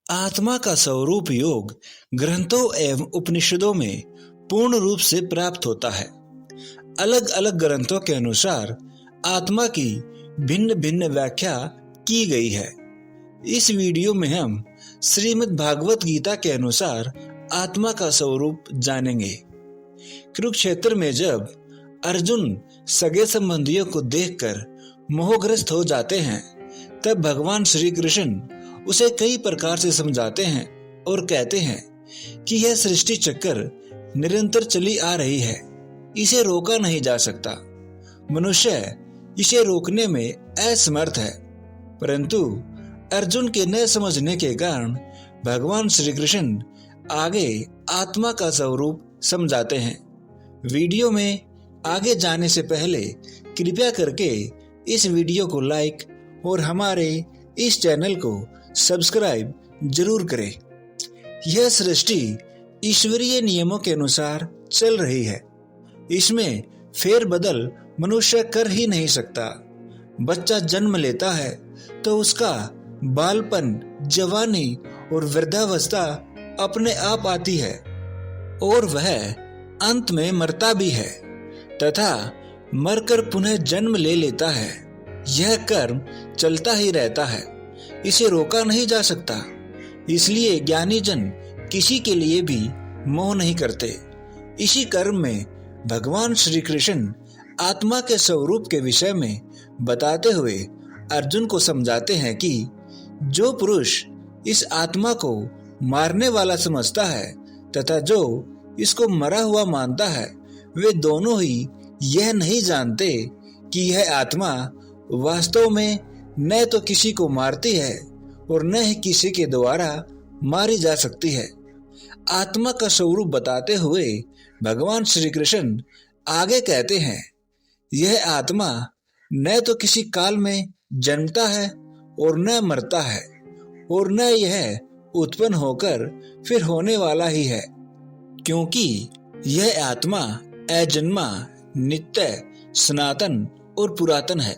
आत्मा का स्वरूप योग ग्रंथों एवं उपनिषदों में पूर्ण रूप से प्राप्त होता है। अलग अलग ग्रंथों के अनुसार आत्मा की भिन्न भिन्न व्याख्या की गई है। इस वीडियो में हम श्रीमद् भागवत गीता के अनुसार आत्मा का स्वरूप जानेंगे। कुरुक्षेत्र में जब अर्जुन सगे संबंधियों को देखकर मोहग्रस्त हो जाते हैं, तब भगवान श्री कृष्ण उसे कई प्रकार से समझाते हैं और कहते हैं कि यह सृष्टि चक्कर निरंतर चली आ रही है, इसे रोका नहीं जा सकता। मनुष्य इसे रोकने में असमर्थ है, परंतु अर्जुन के न समझने के कारण भगवान श्री कृष्ण आगे आत्मा का स्वरूप समझाते हैं। वीडियो में आगे जाने से पहले कृपया करके इस वीडियो को लाइक और हमारे इस चैनल को सब्सक्राइब जरूर करें। यह सृष्टि ईश्वरीय नियमों के अनुसार चल रही है, इसमें फेरबदल मनुष्य कर ही नहीं सकता। बच्चा जन्म लेता है तो उसका बालपन, जवानी और वृद्धावस्था अपने आप आती है और वह अंत में मरता भी है तथा मरकर पुनः जन्म ले लेता है। यह कर्म चलता ही रहता है, इसे रोका नहीं जा सकता। इसलिए ज्ञानी जन किसी के लिए भी मोह नहीं करते। इसी कर्म में भगवान श्री कृष्ण आत्मा के स्वरूप के विषय में बताते हुए अर्जुन को समझाते हैं कि जो पुरुष इस आत्मा को मारने वाला समझता है तथा जो इसको मरा हुआ मानता है, वे दोनों ही यह नहीं जानते कि यह आत्मा वास्तव में न तो किसी को मारती है और न ही किसी के द्वारा मारी जा सकती है। आत्मा का स्वरूप बताते हुए भगवान श्री कृष्ण आगे कहते हैं, यह आत्मा न तो किसी काल में जन्मता है और न मरता है और न यह उत्पन्न होकर फिर होने वाला ही है, क्योंकि यह आत्मा अजन्मा, नित्य, सनातन और पुरातन है।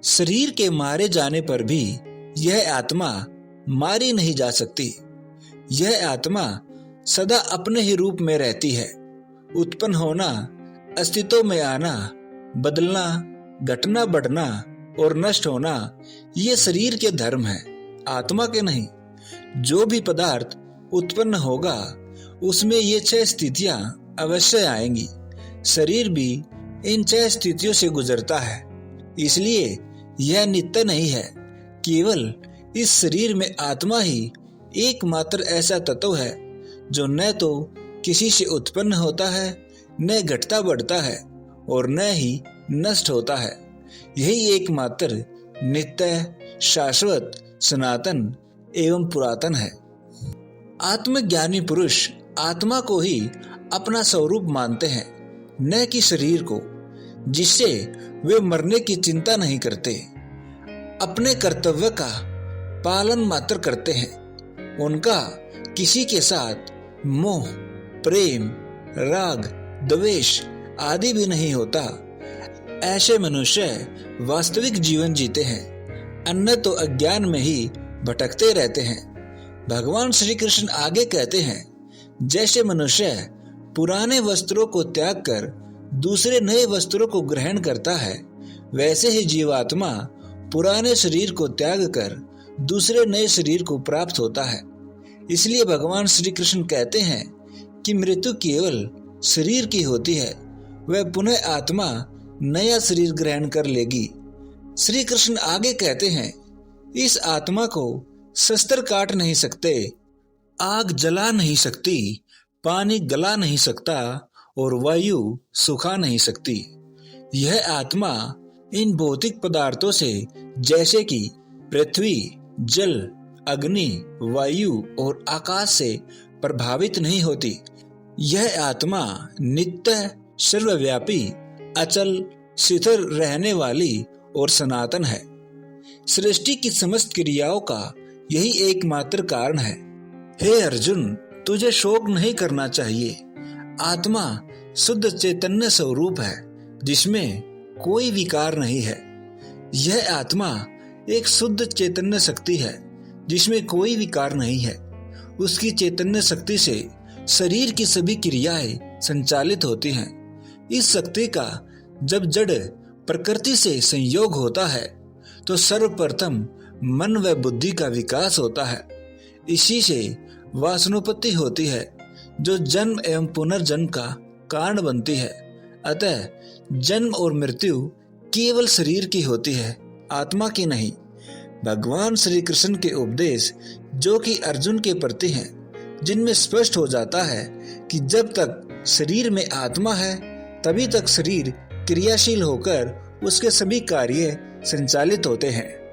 शरीर के मारे जाने पर भी यह आत्मा मारी नहीं जा सकती। यह आत्मा सदा अपने ही रूप में रहती है। उत्पन्न होना, अस्तित्व में आना, बदलना, घटना बढ़ना और नष्ट होना, ये शरीर के धर्म है, आत्मा के नहीं। जो भी पदार्थ उत्पन्न होगा उसमें ये 6 स्थितियां अवश्य आएंगी। शरीर भी इन 6 स्थितियों से गुजरता है, इसलिए यह नित्य नहीं है। केवल इस शरीर में आत्मा ही एकमात्र ऐसा तत्व है जो न तो किसी से उत्पन्न होता है, न घटता बढ़ता है और न ही नष्ट होता है। यही एकमात्र नित्य, शाश्वत, सनातन एवं पुरातन है। आत्मज्ञानी पुरुष आत्मा को ही अपना स्वरूप मानते हैं, न कि शरीर को, जिससे वे मरने की चिंता नहीं करते। अपने कर्तव्य का पालन मात्र करते हैं। उनका किसी के साथ मोह, प्रेम, राग, द्वेष आदि भी नहीं होता। ऐसे मनुष्य वास्तविक जीवन जीते हैं, अन्य तो अज्ञान में ही भटकते रहते हैं। भगवान श्री कृष्ण आगे कहते हैं, जैसे मनुष्य पुराने वस्त्रों को त्याग कर दूसरे नए वस्त्रों को ग्रहण करता है, वैसे ही जीवात्मा पुराने शरीर को त्याग कर दूसरे नए शरीर को प्राप्त होता है। इसलिए भगवान श्री कृष्ण कहते हैं कि मृत्यु केवल शरीर की होती है, वह पुनः आत्मा नया शरीर ग्रहण कर लेगी। श्री कृष्ण आगे कहते हैं, इस आत्मा को शस्त्र काट नहीं सकते, आग जला नहीं सकती, पानी गला नहीं सकता और वायु सुखा नहीं सकती। यह आत्मा इन भौतिक पदार्थों से, जैसे कि पृथ्वी, जल, अग्नि, वायु और आकाश से प्रभावित नहीं होती। यह आत्मा नित्य, सर्वव्यापी, अचल, स्थिर रहने वाली और सनातन है। सृष्टि की समस्त क्रियाओं का यही एकमात्र कारण है। हे अर्जुन, तुझे शोक नहीं करना चाहिए। आत्मा शुद्ध चैतन्य स्वरूप है, जिसमें कोई विकार नहीं है। यह आत्मा एक शुद्ध चैतन्य शक्ति है, जिसमें कोई विकार नहीं है। उसकी चैतन्य शक्ति से शरीर की सभी क्रियाएं संचालित होती हैं। इस शक्ति का जब जड़ प्रकृति से संयोग होता है तो सर्वप्रथम मन व बुद्धि का विकास होता है। इसी से वासनोत्पत्ति होती है जो जन्म एवं पुनर्जन्म का कारण बनती है। अतः जन्म और मृत्यु केवल शरीर की होती है, आत्मा की नहीं। भगवान श्री कृष्ण के उपदेश जो कि अर्जुन के प्रति हैं, जिनमें स्पष्ट हो जाता है कि जब तक शरीर में आत्मा है तभी तक शरीर क्रियाशील होकर उसके सभी कार्य संचालित होते हैं।